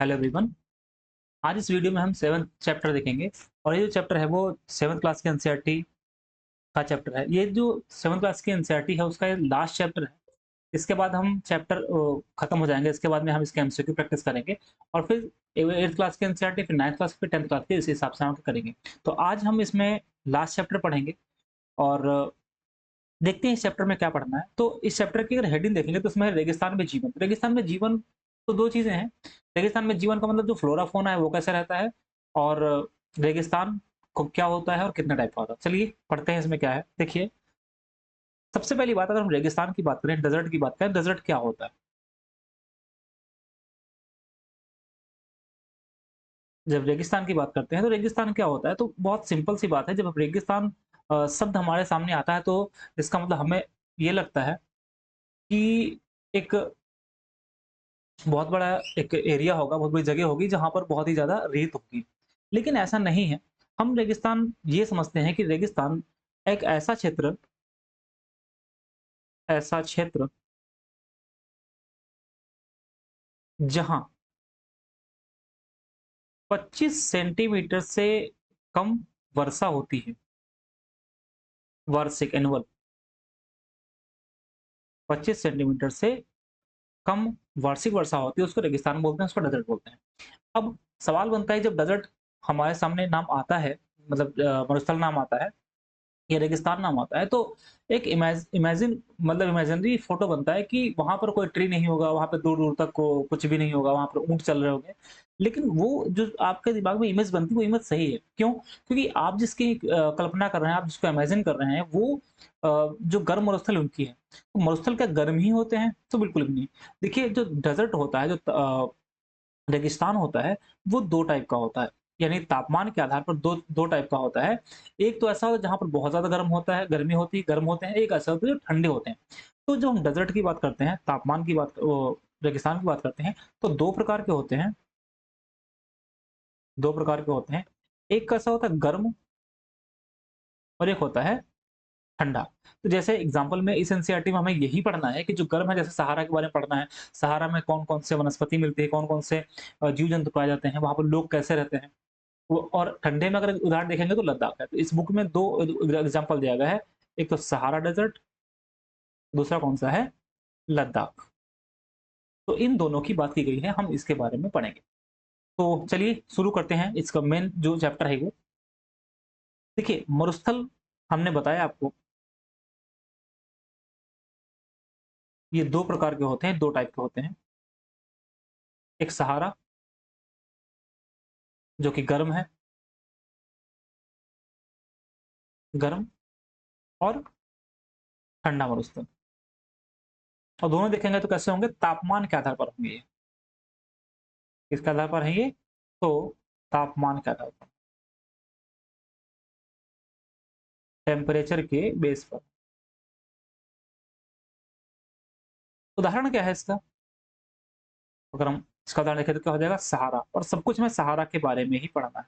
Hello everyone. आज इस video में हम 7th चैप्टर देखेंगे और ये जो चैप्टर है वो 7th क्लास के एनसीईआरटी का चैप्टर है। ये जो 7th क्लास की एनसीईआरटी है उसका ये लास्ट चैप्टर है। इसके बाद हम चैप्टर खत्म हो जाएंगे। इसके बाद में हम इसके एमसीक्यू प्रैक्टिस करेंगे और फिर 8th क्लास की एनसीईआरटी, फिर 9th क्लास, फिर 10th क्लास के इस हिसाब से हम करेंगे। तो आज हम इसमें लास्ट चैप्टर पढ़ेंगे और देखते हैं इस चैप्टर में क्या पढ़ना है। तो इस चैप्टर की अगर हेडिंग देखेंगे तो इसमें है रेगिस्तान में जीवन। रेगिस्तान में जीवन तो 2 चीज़ें हैं। रेगिस्तान में जीवन का मतलब जो फ्लोरा फ़ौना है वो कैसा रहता है और रेगिस्तान को क्या होता है और कितने टाइप का होता है। चलिए पढ़ते हैं इसमें क्या है। देखिए, सबसे पहली बात अगर हम रेगिस्तान की बात करें, डेज़र्ट की बात करें, डेज़र्ट क्या होता है? जब रेगिस्तान की बात करते हैं तो रेगिस्तान क्या होता है? तो बहुत सिंपल सी बात है। जब रेगिस्तान शब्द हमारे सामने आता है तो इसका मतलब हमें ये लगता है कि एक बहुत बड़ा एक एरिया होगा, बहुत बड़ी जगह होगी जहाँ पर बहुत ही ज़्यादा रेत होगी। लेकिन ऐसा नहीं है। हम रेगिस्तान ये समझते हैं कि रेगिस्तान एक ऐसा क्षेत्र जहाँ 25 सेंटीमीटर से कम वर्षा होती है। वार्षिक एनुअल 25 सेंटीमीटर से कम वार्षिक वर्षा होती है, उसको रेगिस्तान बोलते हैं, उसको डेजर्ट बोलते हैं। अब सवाल बनता है, जब डेजर्ट हमारे सामने नाम आता है, मतलब मरुस्थल नाम आता है, ये रेगिस्तान नाम आता है, तो एक इमेजिनरी फोटो बनता है कि वहाँ पर कोई ट्री नहीं होगा, वहाँ पे दूर-दूर तक को कुछ भी नहीं होगा, वहाँ पर ऊँट चल रहे होंगे। लेकिन वो जो आपके दिमाग में इमेज बनती है, वो इमेज सही है। क्यों? क्योंकि आप जिसकी कल्पना कर रहे हैं, आप जिसको इमेजिन कर रहे हैं, वो जो गर्म मरुस्थल उनकी है। तो मरुस्थल क्या गर्म ही होते हैं? तो बिल्कुल भी नहीं। देखिए, जो डेज़र्ट होता है, रेगिस्तान होता है, वो 2 टाइप का होता है। यानी तापमान के आधार पर 2 टाइप का होता है। एक तो ऐसा होता है जहाँ पर बहुत ज़्यादा गर्म होता है, गर्मी होती है, गर्म होते हैं, एक ऐसा होता है जो ठंडे होते हैं। तो जब हम डेज़र्ट की बात करते हैं, तापमान की बात रेगिस्तान की बात करते हैं, तो 2 प्रकार के होते हैं, 2 प्रकार के होते हैं। एक कैसा होता है गर्म और एक होता है ठंडा। तो जैसे एग्ज़ाम्पल में इस एनसीईआरटी में हमें यही पढ़ना है कि जो गर्म है, जैसे सहारा के बारे में पढ़ना है। सहारा में कौन-कौन से वनस्पति मिलती है, कौन-कौन से जीव-जंतु पाए जाते हैं, वहाँ पर लोग कैसे रहते हैं। वो और ठंडे में अगर उदाहरण देखेंगे तो लद्दाख है। तो इस बुक में 2 एग्ज़ाम्पल दिया गया है। एक तो सहारा डेज़र्ट, दूसरा कौन-सा है? लद्दाख। तो इन दोनों की बात की गई है, हम इसके बारे में पढ़ेंगे। तो चलिए शुरू करते हैं, इसका मेन जो चैप्टर है वो। देखिए, मरुस्थल हमने बताया आपको, ये 2 प्रकार के होते हैं, 2 टाइप के होते हैं। एक सहारा जो कि गर्म है, गर्म, और ठंडा मरुस्थल। और दोनों देखेंगे तो कैसे होंगे? तापमान के आधार पर होंगे ये। किसके आधार पर हैं ये? तो तापमान के आधार पर, टेम्परेचर के बेस पर। उदाहरण क्या है इसका? अगर हम इसका उदाहरण देखें तो क्या हो जाएगा? सहारा। और सब कुछ में सहारा के बारे में ही पढ़ना है।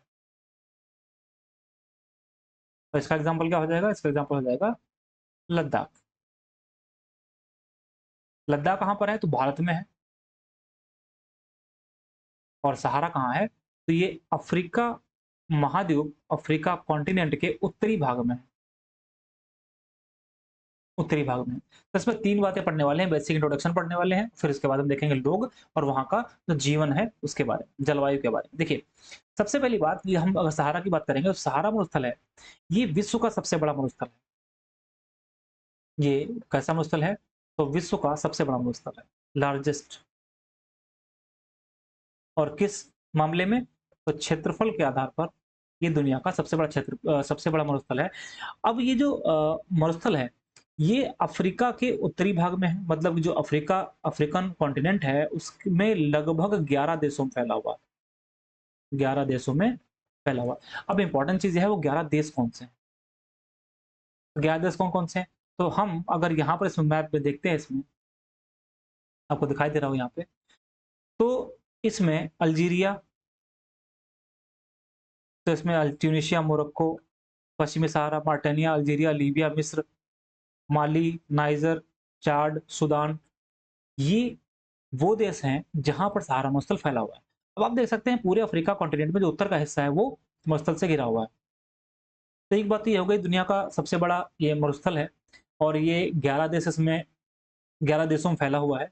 तो इसका एग्जाम्पल क्या हो जाएगा? इसका एग्जाम्पल हो जाएगा लद्दाख। लद्दाख कहाँ पर है? तो भारत में है। और सहारा कहाँ है? तो ये अफ्रीका महाद्वीप, अफ्रीका कॉन्टिनेंट के उत्तरी भाग में है। उत्तरी भाग में। तो इसमें 3 बातें पढ़ने वाले हैं, बेसिक इंट्रोडक्शन पढ़ने वाले हैं, फिर उसके बाद हम देखेंगे लोग और वहाँ का जो जीवन है उसके बारे में, जलवायु के बारे में। देखिए, सबसे पहली बात, ये हम अगर सहारा की बात करेंगे तो सहारा मरुस्थल है, ये विश्व का सबसे बड़ा मरुस्थल है। ये कैसा मरुस्थल है? तो विश्व का सबसे बड़ा मरुस्थल है, लार्जेस्ट। और किस मामले में? तो क्षेत्रफल के आधार पर ये दुनिया का सबसे बड़ा मरुस्थल है। अब ये जो मरुस्थल है, ये अफ्रीका के उत्तरी भाग में है, मतलब जो अफ्रीकन कॉन्टिनेंट है उसमें लगभग 11 देशों में फैला हुआ है। 11 देशों में फैला हुआ है। अब इम्पोर्टेंट चीज़ ये है, वो 11 देश कौन से हैं? 11 देश कौन-कौन से हैं? तो हम अगर यहाँ पर इसमें मैप में देखते हैं, इसमें आपको दिखाई दे रहा हो यहाँ पे, तो इसमें अल्जीरिया, तो इसमें ट्यूनीशिया, मोरक्को, पश्चिमी सहारा, मॉरिटानिया, अल्जीरिया, लीबिया, मिस्र, माली, नाइजर, चाड, सूडान, ये वो देश हैं जहाँ पर सहारा मरुस्थल फैला हुआ है। अब आप देख सकते हैं पूरे अफ्रीका कॉन्टिनेंट में जो उत्तर का हिस्सा है वो मरुस्थल से घिरा हुआ है। तो एक बात तो ये हो गई, दुनिया का सबसे बड़ा ये मरुस्थल है और ये 11 देश इसमें 11 देशों में फैला हुआ है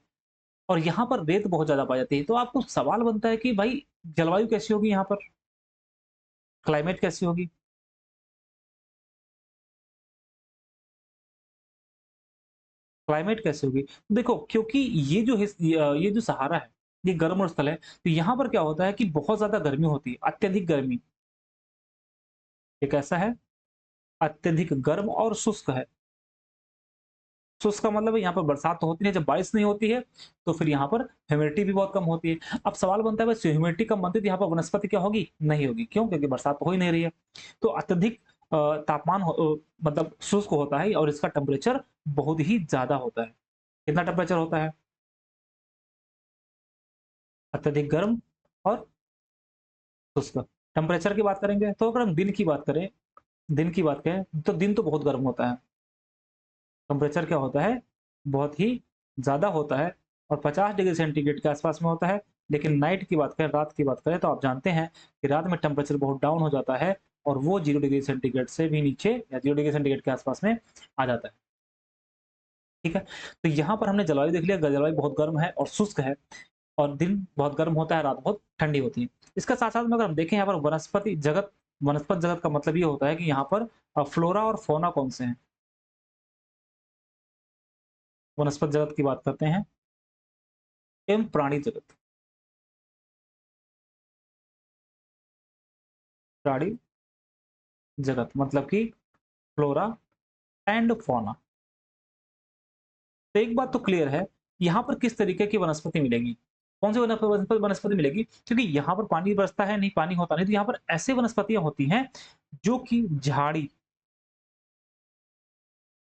और यहाँ पर रेत बहुत ज़्यादा पाई जाती है। तो आपको सवाल बनता है कि भाई जलवायु कैसी होगी यहाँ पर? क्लाइमेट कैसी होगी? क्लाइमेट कैसी होगी? देखो, क्योंकि ये जो सहारा है, ये गर्म स्थल है, तो यहाँ पर क्या होता है कि बहुत ज़्यादा गर्मी होती है, अत्यधिक गर्मी। एक ऐसा है, अत्यधिक गर्म और शुष्क है। शुष्क का मतलब है यहाँ पर बरसात तो होती नहीं, जब बारिश नहीं होती है, तो फिर यहाँ पर ह्यूमिडिटी भी बहुत कम होती है। अब सवाल बनता है बस ह्यूमिडिटी कम बनती है तो यहाँ पर वनस्पति क्या होगी? नहीं होगी। क्यों? क्योंकि बरसात तो हो ही नहीं रही है। तो अत्यधिक तापमान मतलब शुष्क होता है और इसका टेम्परेचर बहुत ही ज़्यादा होता है। कितना टेम्परेचर होता है? अत्यधिक गर्म और शुष्क। टेम्परेचर की बात करेंगे तो अगर हम दिन की बात करें तो दिन तो बहुत गर्म होता है। टेम्परेचर क्या होता है? बहुत ही ज़्यादा होता है और 50 डिग्री सेंटीग्रेड के आसपास में होता है। लेकिन नाइट की बात करें, रात की बात करें तो आप जानते हैं कि रात में टेम्परेचर बहुत डाउन हो जाता है और वो 0 डिग्री सेंटीग्रेड से भी नीचे या 0 डिग्री सेंटीग्रेड के आसपास में आ जाता है। ठीक है? तो यहाँ पर हमने जलवायु देख लिया, जलवायु बहुत गर्म है और शुष्क है और दिन बहुत गर्म होता है, रात बहुत ठंडी होती है। इसके साथ-साथ में अगर हम देखें यहाँ पर वनस्पत जगत का मतलब ये होता है कि यहाँ पर फ्लोरा और फौना कौन से हैं? वनस्पत जगत की बात करते हैं एवं प्राणी जगत। प्राणी जगत मतलब कि फ्लोरा एंड फौना। तो एक बात तो क्लियर है, यहाँ पर किस तरीके की वनस्पति मिलेगी? कौन सी वनस्पति मिलेगी? क्योंकि यहाँ पर पानी बरसता है, नहीं पानी होता नहीं, तो यहाँ पर ऐसी वनस्पतियाँ होती हैं जो कि झाड़ी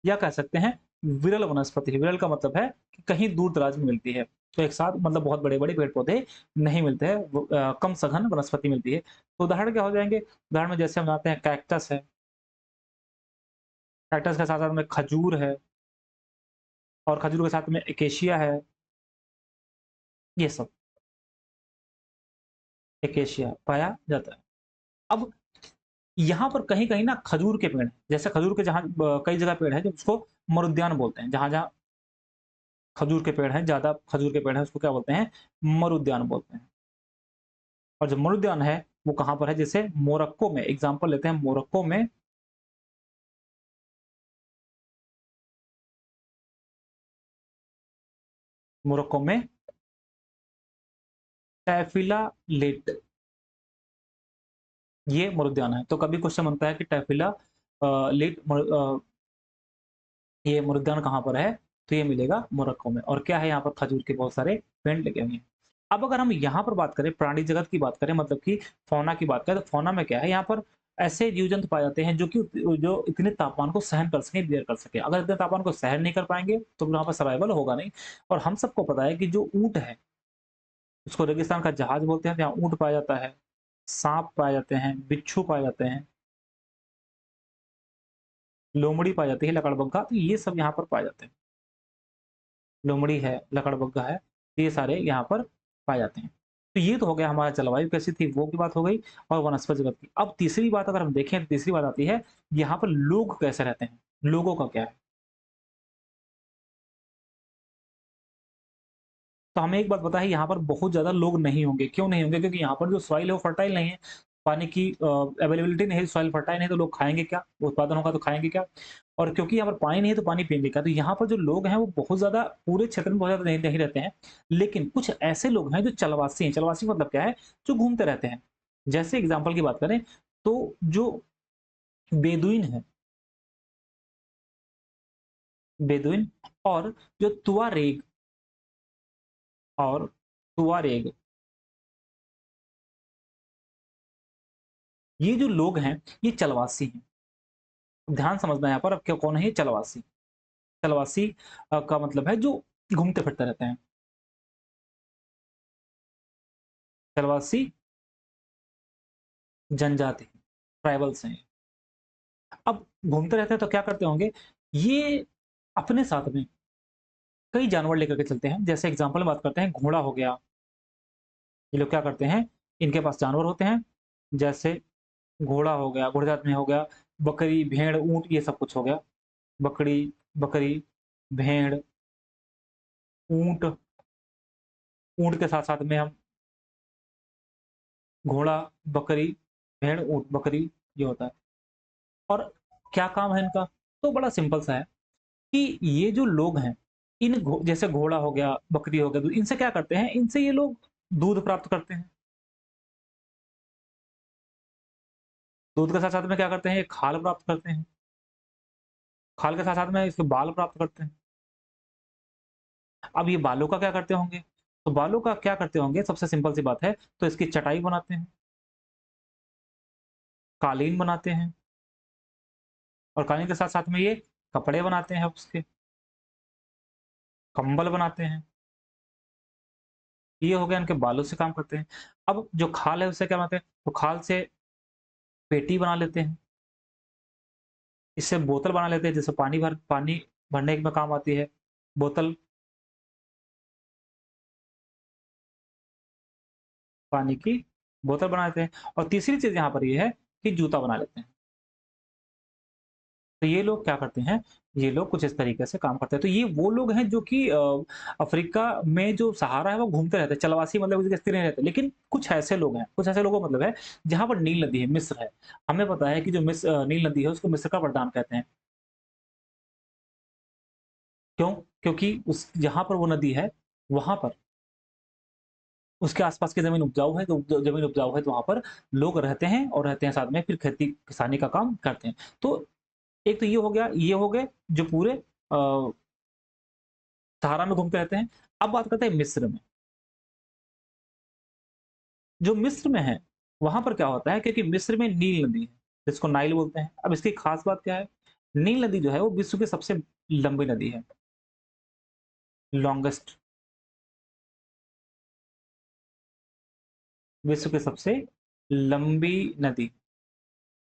या कह सकते हैं विरल वनस्पति है। विरल का मतलब है कि कहीं दूर-दराज में मिलती है। तो एक साथ मतलब बहुत बड़े-बड़े पेड़-पौधे नहीं मिलते हैं, कम सघन वनस्पति मिलती है। तो उदाहरण क्या हो जाएँगे? उदाहरण में जैसे हम जानते हैं कैक्टस है, कैक्टस के साथ-साथ में खजूर है और खजूर के साथ में एकेशिया है, ये सब एकेशिया पाया जाता है। अब यहाँ पर कहीं-कहीं ना खजूर के पेड़ हैं, जैसे खजूर के जहाँ कई जगह पेड़ हैं जो उसको मरुद्यान बोलते हैं। जहाँ-जहाँ खजूर के पेड़ हैं, ज़्यादा खजूर के पेड़ हैं, उसको क्या बोलते हैं? मरुद्यान बोलते हैं। और जो मरुद्यान है, वो कहाँ पर है? जैसे मोरक्को में, एग्ज़ाम्पल लेते हैं मोरक्को में टैफिला लेट, ये मरुद्यान है। तो कभी क्वेश्चन बनता है कि टैफिला ये मरुद्यान कहाँ पर है? तो ये मिलेगा मोरक्को में और क्या है यहाँ पर खजूर के बहुत सारे पेड़ लगे हुए हैं। अब अगर हम यहाँ पर बात करें, प्राणी जगत की बात करें मतलब कि फ़ौना की बात करें, तो फ़ौना में क्या है? यहाँ पर ऐसे जीव-जंतु पाए जाते हैं जो इतने तापमान को सहन कर सकें, बेयर कर सकें। अगर इतने तापमान को सहन नहीं कर पाएँगे, तो वहाँ पर सर्वाइवल होगा नहीं और हम सबको पता है कि जो ऊँट है, उसको रेगिस्तान का जहाज बोलते हैं, जहाँ ऊँट पाया जाता है, साँप पाए जाते हैं, बिच्छू पाए जाते हैं, लोमड़ी पाई जाती है, लकड़बग्घा, तो ये सब यहाँ पर पाए जाते हैं। लोमड़ी है, लकड़बग्घा है, ये सारे यहाँ पर पाए जाते हैं। तो ये तो हो गया हमारा जलवायु कैसी थी वो की बात हो गई और वनस्पति जगत की। अब तीसरी बात अगर हम देखें तो तीसरी बात आती है, यहाँ पर लोग कैसे रहते हैं? लोगों का क्या है? तो हमें एक बात पता है यहाँ पर बहुत ज़्यादा लोग नहीं होंगे। क्यों नहीं होंगे? क्योंकि यहाँ पर जो सॉइल है वो फर्टाइल नहीं है। पानी की अवेलेबिलिटी नहीं है, सॉइल फर्टाइल नहीं है तो लोग खाएँगे क्या? उत्पादन होगा तो खाएँगे क्या? और क्योंकि यहाँ पर पानी नहीं है तो पानी पिएँगे क्या? तो यहाँ पर जो लोग हैं वो बहुत ज़्यादा पूरे क्षेत्र में बहुत ज़्यादा नहीं रहते हैं। लेकिन कुछ ऐसे लोग हैं जो चलवासी हैं। चलवासी मतलब क्या है? जो घूमते रहते हैं। जैसे एग्ज़ाम्पल की बात करें तो जो बेदुइन है, बेदुइन और जो और तुआरेग, ये जो लोग हैं, ये चलवासी हैं। ध्यान समझना है यहाँ पर अब क्या कौन है ये चलवासी। चलवासी का मतलब है जो घूमते-फिरते रहते हैं। चलवासी जनजाति, ट्राइबल्स हैं। अब घूमते रहते हैं तो क्या करते होंगे? ये अपने साथ में कई जानवर लेकर के चलते हैं। जैसे एग्ज़ाम्पल में बात करते हैं घोड़ा हो गया ये लोग क्या करते हैं, इनके पास जानवर होते हैं, जैसे घोड़ा हो गया, घोड़े जात में हो गया, बकरी, भेड़, ऊँट ये सब कुछ हो गया। बकरी बकरी, भेड़, ऊँट, ऊँट के साथ-साथ में हम घोड़ा, बकरी, भेड़, ऊँट, बकरी ये होता है। और क्या काम है इनका? तो बड़ा सिंपल सा है कि ये जो लोग हैं, इन घो जैसे घोड़ा हो गया, बकरी हो गया, तो इनसे क्या करते हैं, इनसे ये लोग दूध प्राप्त करते हैं। दूध के साथ-साथ में क्या करते हैं, ये खाल प्राप्त करते हैं। खाल के साथ-साथ में इसके बाल प्राप्त करते हैं। अब ये बालों का क्या करते होंगे? तो बालों का क्या करते होंगे, सबसे सिंपल सी बात है, तो इसकी चटाई बनाते हैं, कालीन बनाते हैं और कालीन के साथ-साथ में ये कपड़े बनाते हैं उसके, कंबल बनाते हैं। ये हो गया इनके बालों से काम करते हैं। अब जो खाल है उससे क्या बनाते हैं? तो खाल से पेटी बना लेते हैं, इससे बोतल बना लेते हैं, जिससे पानी भरने में काम आती है। बोतल पानी की बोतल बना लेते हैं और तीसरी चीज़ यहाँ पर ये है कि जूता बना लेते हैं। तो ये लोग क्या करते हैं, ये लोग कुछ इस तरीके से काम करते हैं। तो ये वो लोग हैं जो कि अफ्रीका में जो सहारा है वो घूमते रहते हैं, चलवासी मतलब उसकी स्थिर नहीं रहते। लेकिन कुछ ऐसे लोग हैं, कुछ ऐसे लोगों का मतलब है जहाँ पर नील नदी है, मिस्र है। हमें पता है कि जो नील नदी है उसको मिस्र का वरदान कहते हैं। क्यों? क्योंकि उस जहाँ पर वो नदी है, वहाँ पर उसके आस-पास की ज़मीन उपजाऊ है, तो ज़मीन उपजाऊ है तो वहाँ पर लोग रहते हैं और रहते हैं साथ में फिर खेती किसानी का काम करते हैं। तो एक तो ये हो गया, ये हो गए जो पूरे सहारा में घूमते रहते हैं। अब बात करते हैं मिस्र में। जो मिस्र में है, वहाँ पर क्या होता है, क्योंकि मिस्र में नील नदी है, जिसको नाइल बोलते हैं। अब इसकी खास बात क्या है? नील नदी जो है वो विश्व की सबसे लंबी नदी है, लॉन्गेस्ट, विश्व की सबसे लंबी नदी।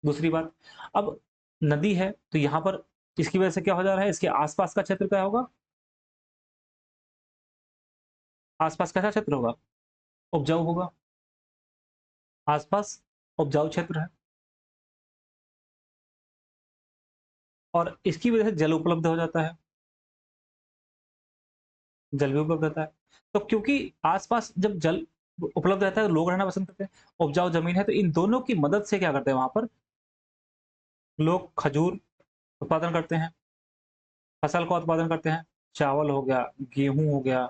दूसरी बात, अब नदी है तो यहाँ पर इसकी वजह से क्या हो जा रहा है, इसके आस-पास का क्षेत्र क्या होगा? आस-पास कैसा क्षेत्र होगा? उपजाऊ होगा। आस-पास उपजाऊ क्षेत्र है और इसकी वजह से जल उपलब्ध हो जाता है, जल भी उपलब्ध रहता है। तो क्योंकि आस-पास जब जल उपलब्ध रहता है तो लोग रहना पसंद करते हैं। उपजाऊ ज़मीन है तो इन दोनों की मदद से क्या करते हैं वहाँ पर लोग खजूर उत्पादन करते हैं, फसल का उत्पादन करते हैं, चावल हो गया, गेहूँ हो गया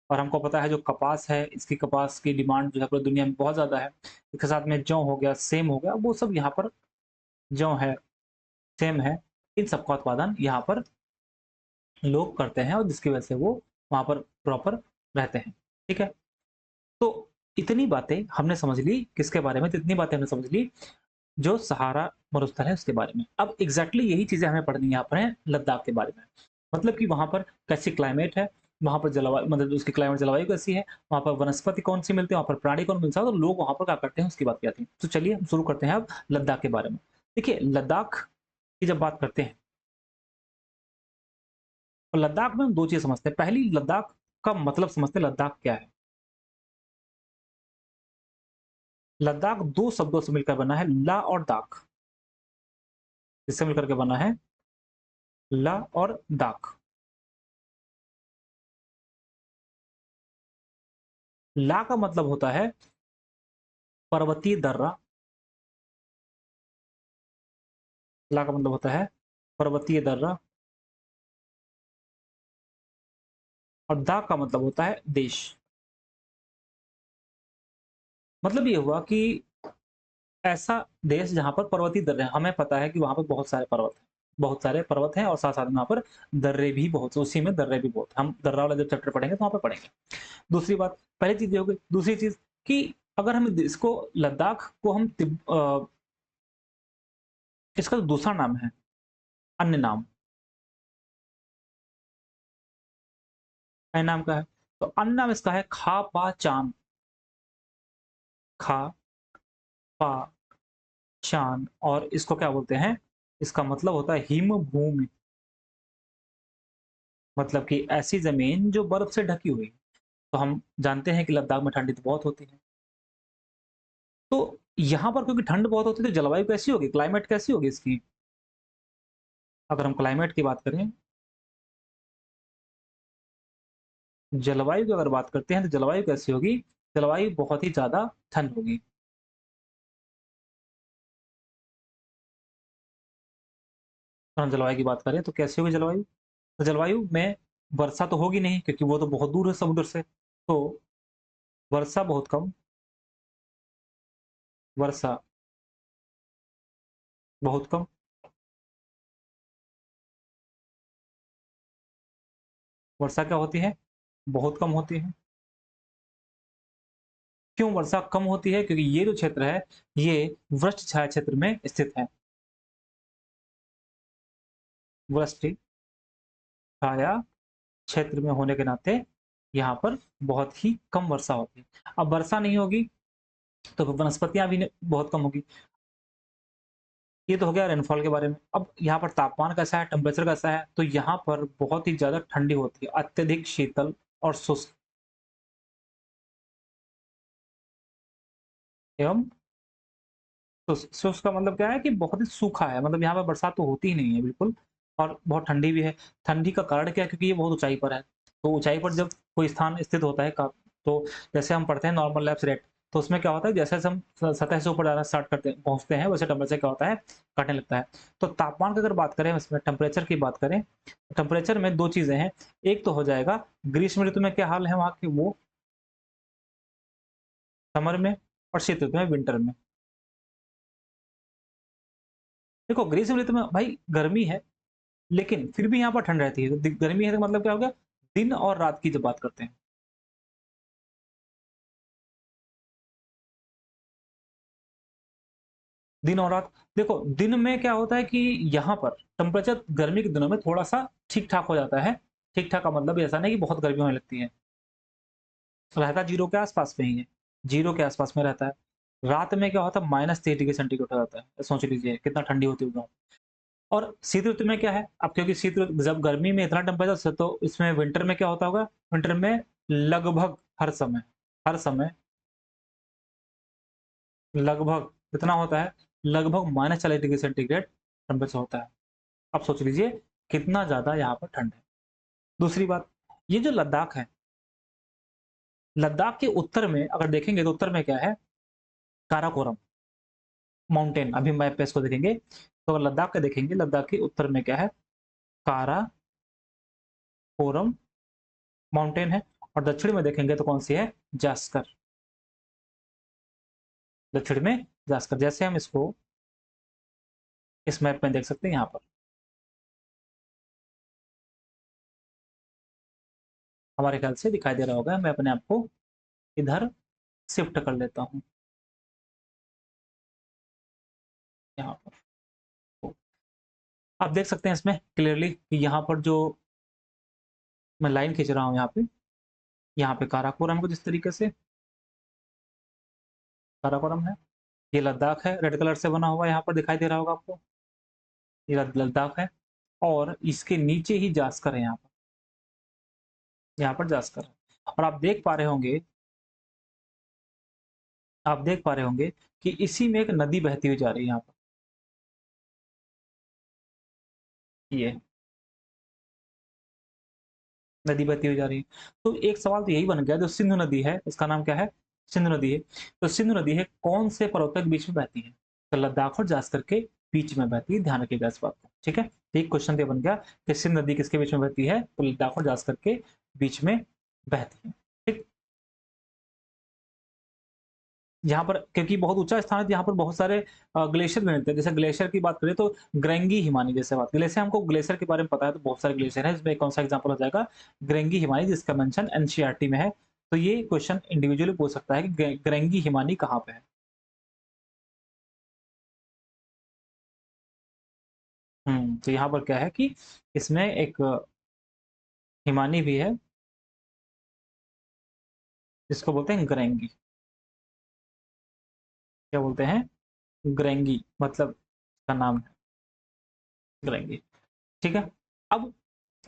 और हमको पता है जो कपास है, इसकी कपास की डिमांड जो है पूरी दुनिया में बहुत ज़्यादा है। इसके साथ में जौ हो गया, सेम हो गया, वो सब यहाँ पर जौ है, सेम है, इन सब का उत्पादन यहाँ पर लोग करते हैं और जिसकी वजह से वो वहाँ पर प्रॉपर रहते हैं। ठीक है? तो इतनी बातें हमने समझ ली किसके बारे में? तो इतनी बातें हमने समझ ली जो सहारा मरुस्थल है उसके बारे में। अब एग्ज़ैक्टली यही चीज़ें हमें पढ़नी यहाँ पर हैं लद्दाख के बारे में। मतलब कि वहाँ पर कैसी क्लाइमेट है, वहाँ पर जलवायु मतलब उसकी क्लाइमेट जलवायु कैसी है, वहाँ पर वनस्पति कौन-सी मिलती है, वहाँ पर प्राणी कौन मिलता है और लोग वहाँ पर क्या करते हैं उसकी बात की जाती है। तो चलिए हम शुरू करते हैं अब लद्दाख के बारे में। देखिए लद्दाख की जब बात करते हैं, तो लद्दाख में हम 2 चीज़ समझते हैं। पहली लद्दाख का मतलब समझते हैं लद्दाख क्या है? लद्दाख 2 शब्दों से मिलकर बना है ला और दाख। इससे मिलकर के बना है ला और दाख। ला का मतलब होता है पर्वतीय दर्रा, ला का मतलब होता है पर्वतीय दर्रा और दा का मतलब होता है देश। मतलब ये हुआ कि ऐसा देश जहाँ पर पर्वतीय दर्रे हैं। हमें पता है कि वहाँ पे बहुत सारे पर्वत हैं। बहुत सारे पर्वत हैं और साथ-साथ में वहाँ पर दर्रे भी बहुत हैं, उसी में दर्रे भी बहुत हैं। हम दर्रा वाला जब चैप्टर पढ़ेंगे तो वहाँ पे पढ़ेंगे। दूसरी बात, पहली चीज़ ये हो गई। दूसरी चीज़ कि अगर हम इसको लद्दाख को हम इसका दूसरा नाम है, अन्य नाम, अन्य नाम क्या है? तो अन्य नाम इसका है खा पा चान, खा पा चान और इसको क्या बोलते हैं? इसका मतलब होता है हिम भूमि। मतलब कि ऐसी ज़मीन जो बर्फ से ढकी हुई है। तो हम जानते हैं कि लद्दाख में ठंडी तो बहुत होती है। तो यहाँ पर क्योंकि ठंड बहुत होती है तो जलवायु कैसी होगी? क्लाइमेट कैसी होगी इसकी? अगर हम क्लाइमेट की बात करें, जलवायु की अगर बात करते हैं तो जलवायु कैसी होगी? जलवायु बहुत ही ज़्यादा ठंड होगी। अगर हम जलवायु की बात करें तो कैसी होगी जलवायु? तो जलवायु में वर्षा तो होगी नहीं क्योंकि वो तो बहुत दूर है समुद्र से। तो वर्षा बहुत कम, वर्षा बहुत कम, वर्षा क्या होती है? बहुत कम होती है। क्यों वर्षा कम होती है? क्योंकि ये जो क्षेत्र है, ये वृक्ष छाया क्षेत्र में स्थित है। वृक्ष छाया क्षेत्र में होने के नाते यहाँ पर बहुत ही कम वर्षा होती है। अब वर्षा नहीं होगी तो वनस्पतियाँ भी न बहुत कम होगी। ये तो हो गया रेनफॉल के बारे में। अब यहाँ पर तापमान कैसा है, टेम्परेचर कैसा है? तो यहाँ पर बहुत ही ज़्यादा ठंडी होती है, अत्यधिक शीतल और शुष्क एवं शुष्क का मतलब क्या है कि बहुत ही सूखा है, मतलब यहाँ पर बरसात तो होती ही नहीं है बिल्कुल और बहुत ठंडी भी है। ठंडी का कारण क्या है? क्योंकि ये बहुत ऊँचाई पर है। तो ऊँचाई पर जब कोई स्थान स्थित होता है का तो जैसे हम पढ़ते हैं नॉर्मल लैप्स रेट, तो उसमें क्या होता है जैसे-जैसे हम सतह से ऊपर जाना स्टार्ट करते हैं पहुँचते हैं, वैसे टेम्परेचर क्या होता है, घटने लगता है। तो तापमान की अगर बात करें इसमें टेम्परेचर की बात करें, टेम्परेचर में 2 चीज़ें हैं। एक तो हो जाएगा ग्रीष्म ऋतु में क्या हाल है वहाँ के वो समर में और शीत ऋतु में विंटर में। देखो ग्रीष्म ऋतु में भाई गर्मी है लेकिन फिर भी यहाँ पर ठंड रहती है। तो गर्मी है तो मतलब क्या हो गया? दिन और रात की जब बात करते हैं, दिन और रात देखो दिन में क्या होता है कि यहाँ पर टेम्परेचर गर्मी के दिनों में थोड़ा-सा ठीक-ठाक हो जाता है। ठीक-ठाक का मतलब ऐसा नहीं कि बहुत गर्मी होने लगती है। रहता 0 के आस-पास में ही है, 0 के आस-पास में रहता है। रात में क्या होता है -23 डिग्री सेंटीग्रेड हो जाता है। सोच लीजिए कितना ठंडी होती होगी वहाँ। और शीत ऋतु में क्या है? अब क्योंकि शीत ऋतु जब गर्मी में इतना टेम्परेचर तो इसमें विंटर में क्या होता होगा? विंटर में लगभग हर समय लगभग कितना होता है? लगभग -40 डिग्री सेंटीग्रेड टेम्परेचर होता है। अब सोच लीजिए कितना ज़्यादा यहाँ पर ठंड है। दूसरी बात, ये जो लद्दाख है, लद्दाख के उत्तर में अगर देखेंगे तो उत्तर में क्या है? काराकोरम माउंटेन अभी मैप पे इसको देखेंगे, तो अगर लद्दाख का देखेंगे, लद्दाख के उत्तर में क्या है? काराकोरम माउंटेन है और दक्षिण में देखेंगे तो कौन-सी है? जास्कर, दक्षिण में जास्कर। जैसे हम इसको इस मैप में देख सकते हैं यहाँ पर, हमारे ख्याल से दिखाई दे रहा होगा। मैं अपने आप को इधर शिफ्ट कर लेता हूँ, यहाँ पर। तो आप देख सकते हैं इसमें क्लियरली कि यहाँ पर जो मैं लाइन खींच रहा हूँ यहाँ पे काराकोरम को जिस तरीके से काराकोरम है, ये लद्दाख है, रेड कलर से बना हुआ यहाँ पर दिखाई दे रहा होगा आपको, ये लद्दाख है और इसके नीचे ही जास्कर है यहाँ पर जास्कर है। और आप देख पा रहे होंगे कि इसी में एक नदी बहती हुई जा रही है यहाँ पर, ये नदी बहती हुई जा रही है। तो एक सवाल तो यही बन गया जो सिंधु नदी है, इसका नाम क्या है? सिंधु नदी है। तो सिंधु नदी है कौन से पर्वतों के बीच में बहती है? तो लद्दाख और जास्कर के बीच में बहती है, ध्यान रखिएगा इस बात को, ठीक है? एक क्वेश्चन ये बन गया कि सिंधु नदी किसके बीच में बहती है? तो लद्दाख और जास्कर के बीच में बहती है, ठीक? यहाँ पर क्योंकि बहुत ऊँचा स्थान है तो यहाँ पर बहुत सारे ग्लेशियर भी मिलते हैं। जैसे ग्लेशियर की बात करें तो ग्रेंगी हिमानी जैसे बात ग्लेशियर हमको ग्लेशियर के बारे में पता है तो बहुत सारे ग्लेशियर हैं, इसमें कौन-सा एग्ज़ाम्पल हो जाएगा? ग्रेंगी हिमानी जिसका मेंशन एनसीईआरटी में है। तो ये क्वेश्चन इंडिविजुअली पूछ सकता है कि ग्रेंगी हिमानी कहाँ पे है? तो यहाँ पर क्या है कि इसमें एक हिमानी भी है, जिसको बोलते हैं ग्रेंगी। क्या बोलते हैं? ग्रेंगी मतलब इसका नाम है ग्रेंगी, ठीक है? अब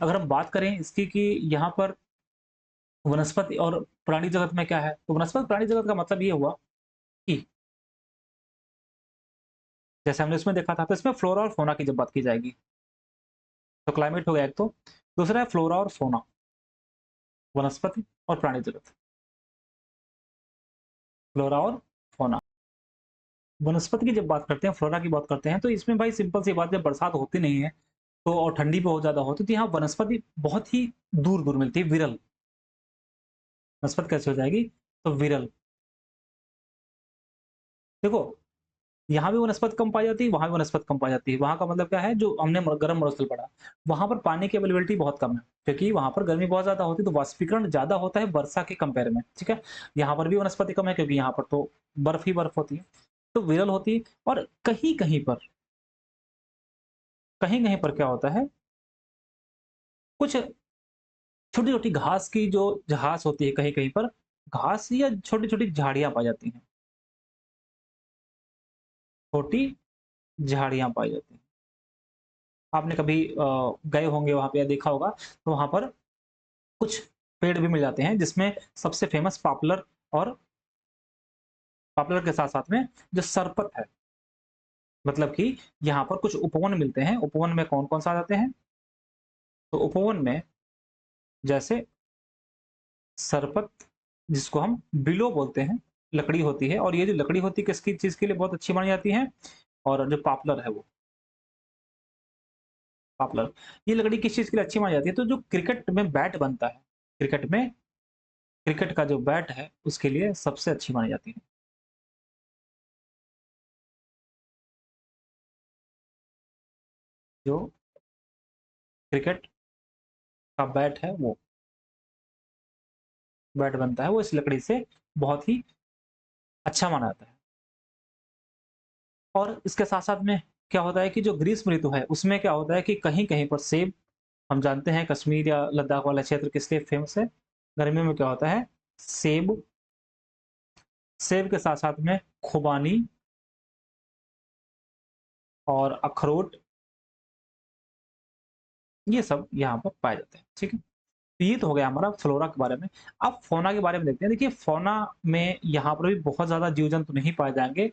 अगर हम बात करें इसकी कि यहाँ पर वनस्पति और प्राणी जगत में क्या है? तो वनस्पति प्राणी जगत का मतलब ये हुआ कि जैसे हमने इसमें देखा था, तो इसमें फ्लोरा और फ़ौना की जब बात की जाएगी, तो क्लाइमेट हो गया एक तो, दूसरा है फ्लोरा और फ़ौना, वनस्पति और प्राणी जगत, फ्लोरा और फ़ौना। वनस्पति की जब बात करते हैं, फ्लोरा की बात करते हैं, तो इसमें भाई सिंपल सी बात है, बरसात होती नहीं है, तो और ठंडी बहुत ज़्यादा होती है, तो यहाँ वनस्पति बहुत ही दूर-दूर मिलती है, विरल। वनस्पति कैसे हो जाएगी? तो विरल। देखो, यहाँ भी वनस्पति कम पाई जाती है, वहाँ भी वनस्पति कम पाई जाती है। वहाँ का मतलब क्या है, जो हमने गर्म मरुस्थल पढ़ा, वहाँ पर पानी की अवेलेबिलिटी बहुत कम है, क्योंकि वहाँ पर गर्मी बहुत ज़्यादा होती है, तो वाष्पीकरण ज़्यादा होता है वर्षा के कंपेयर में, ठीक है? यहाँ पर भी वनस्पति कम है, क्योंकि यहाँ पर तो बर्फ ही बर्फ होती है, तो विरल होती है। और कहीं-कहीं पर क्या होता है, कुछ छोटी-छोटी घास की जो घास होती है कहीं-कहीं पर, घास या छोटी-छोटी झाड़ियाँ पाई जाती हैं, छोटी झाड़ियाँ पाई जाती हैं। आपने कभी गए होंगे वहाँ पे या देखा होगा, तो वहाँ पर कुछ पेड़ भी मिल जाते हैं, जिसमें सबसे फेमस पॉपुलर और पॉपुलर के साथ-साथ में जो सरपत है, मतलब कि यहाँ पर कुछ उपवन मिलते हैं। उपवन में कौन-कौन से आ जाते हैं? तो उपवन में जैसे सरपत, जिसको हम बिलो बोलते हैं, लकड़ी होती है, और ये जो लकड़ी होती है किसकी चीज़ के लिए बहुत अच्छी मानी जाती है? और जो पॉपुलर है वो, पॉपुलर, ये लकड़ी किस चीज़ के लिए अच्छी मानी जाती है? तो जो क्रिकेट में बैट बनता है, क्रिकेट में क्रिकेट का जो बैट है, उसके लिए सबसे अच्छी मानी जाती है। जो क्रिकेट का बैट है वो, बैट बनता है, वो इस लकड़ी से बहुत ही अच्छा माना जाता है। और इसके साथ-साथ में क्या होता है कि जो ग्रीष्म ऋतु है, उसमें क्या होता है कि कहीं-कहीं पर सेब, हम जानते हैं कश्मीर या लद्दाख वाला क्षेत्र किस लिए फेमस है? गर्मियों में क्या होता है? सेब, सेब के साथ-साथ में खुबानी और अखरोट, ये सब यहाँ पर पाए जाते हैं, ठीक है? तो ये तो हो गया हमारा फ्लोरा के बारे में। अब फौना के बारे में देखते हैं। देखिए, फौना में यहाँ पर भी बहुत ज़्यादा जीव-जंतु नहीं पाए जाएँगे।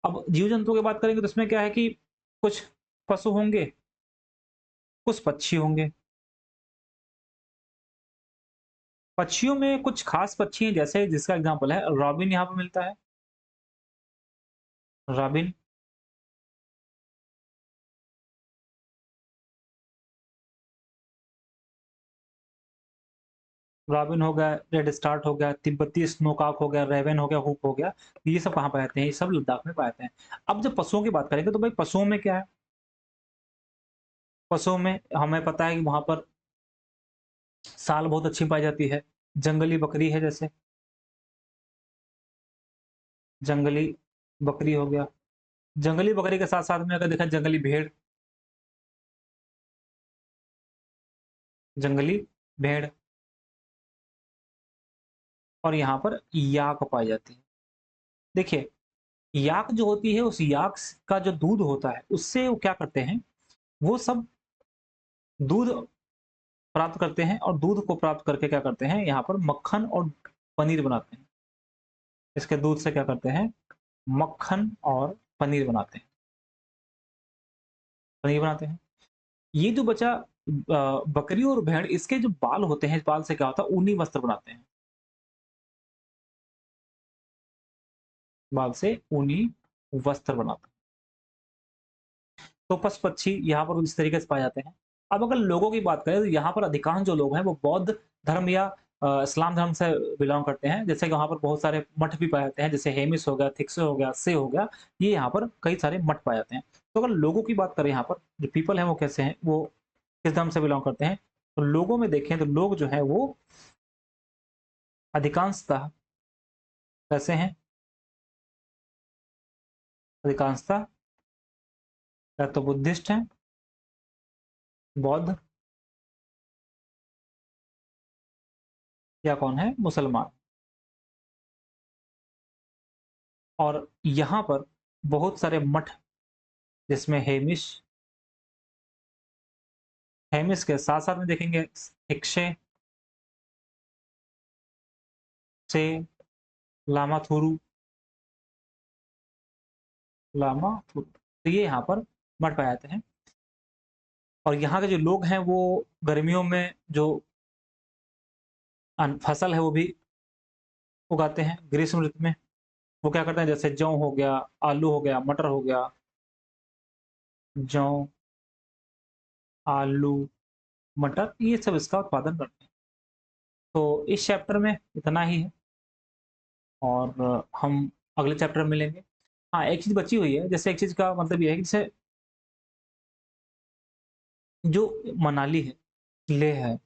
अब जीव-जंतुओं की बात करेंगे तो इसमें क्या है कि कुछ पशु होंगे, कुछ पक्षी होंगे। पक्षियों में कुछ खास पक्षी हैं, जैसे जिसका एग्ज़ाम्पल है रॉबिन, यहाँ पे मिलता है। रॉबिन, रॉबिन हो गया, रेड स्टार्ट हो गया, तिब्बती स्नोकॉक हो गया, रेवन हो गया, हुक हो गया। ये सब कहाँ पाए जाते हैं? ये सब लद्दाख में पाए जाते हैं। अब जब पशुओं की बात करेंगे तो भाई पशुओं में क्या है? पशुओं में हमें पता है कि वहाँ पर साल बहुत अच्छी पाई जाती है। जंगली बकरी है जैसे, जंगली बकरी हो गया। जंगली बकरी के साथ-साथ में अगर देखा जंगली भेड़, जंगली भेड़, और यहाँ पर याक पाई जाती है। देखिए, याक जो होती है, उस याक का जो दूध होता है, उससे वो क्या करते हैं, वो सब दूध प्राप्त करते हैं, और दूध को प्राप्त करके क्या करते हैं, यहाँ पर मक्खन और पनीर बनाते हैं। इसके दूध से क्या करते हैं, मक्खन और पनीर बनाते हैं। ये जो बचा बकरी और भेड़, इसके जो बाल होते हैं, इस बाल से क्या होता है, ऊनी वस्त्र बनाते हैं। बाल से ऊनी वस्त्र बनाते हैं। तो पशु-पक्षी यहाँ पर इस तरीके से पाए जाते हैं। अब अगर लोगों की बात करें, तो यहाँ पर अधिकांश जो लोग हैं, वो बौद्ध धर्म या इस्लाम धर्म से बिलॉन्ग करते हैं। जैसे कि वहाँ पर बहुत सारे मठ भी पाए जाते हैं, जैसे हेमिस हो गया, थिक्से हो गया, से हो गया, ये यहाँ पर कई सारे मठ पाए जाते हैं। तो अगर लोगों की बात करें यहाँ पर, जो पीपल हैं वो कैसे हैं, वो किस धर्म से बिलॉन्ग करते हैं? तो लोगों में देखें तो लोग जो हैं वो अधिकांशतः कैसे हैं? अधिकांशतः या तो बुद्धिस्ट हैं, बौद्ध, या कौन है? मुसलमान। और यहाँ पर बहुत सारे मठ, जिसमें हेमिस के साथ-साथ में देखेंगे शिक्षे, से लामाथुरु, लामाथुरु, तो ये यहाँ पर मठ पाए जाते हैं। और यहाँ के जो लोग हैं वो गर्मियों में जो फसल है वो भी उगाते हैं। ग्रीष्म ऋतु में वो क्या करते हैं, जैसे जौ हो गया, आलू हो गया, मटर हो गया, जौ, आलू, मटर, ये सब इसका उत्पादन करते हैं। तो इस चैप्टर में इतना ही है और हम अगले चैप्टर में मिलेंगे। हाँ, एक चीज़ बची हुई है, जैसे एक चीज़ का मतलब ये है कि जैसे जो मनाली है, लेह है,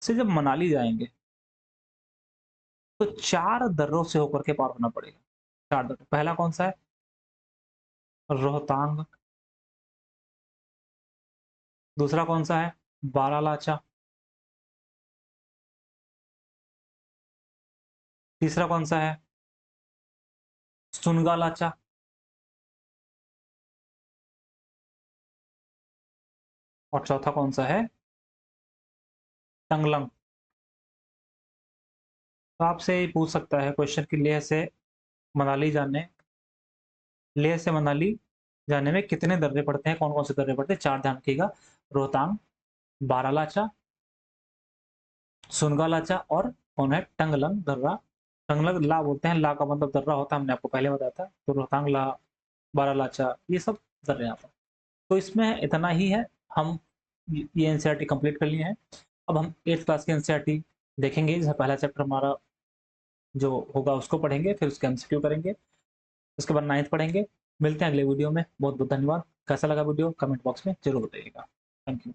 से जब मनाली जाएँगे, तो 4 दर्रों से होकर के पार होना पड़ेगा। 4 दर्रे, पहला कौन-सा है? रोहतांग, दूसरा कौन-सा है? बारालाचा, तीसरा कौन-सा है? सुनगालाचा, और चौथा कौन-सा है? टंगलंग। तो आपसे ये पूछ सकता है क्वेश्चन कि मनाली जाने लेह से मनाली जाने में कितने दर्रे पड़ते हैं, कौन-कौन से दर्रे पड़ते हैं? 4 ध्यान रखिएगा, रोहतांग, बारालाचा, सुनगालाचा और कौन है? टंगलंग दर्रा। टंगलंग ला बोलते हैं, ला का मतलब दर्रा होता है, हमने आपको पहले बताया था। तो रोहतांग ला, बारालाचा, ये सब दर्रे यहाँ पर। तो इसमें इतना ही है, हम ये एनसीईआरटी कंप्लीट कर लिए हैं। अब हम 8th क्लास की एनसीईआरटी देखेंगे, जैसे पहला चैप्टर हमारा जो होगा उसको पढ़ेंगे, फिर उसके एमसीक्यू करेंगे, उसके बाद 9th पढ़ेंगे। मिलते हैं अगले वीडियो में। बहुत-बहुत धन्यवाद। कैसा लगा वीडियो कमेंट बॉक्स में ज़रूर बताइएगा। Thank you.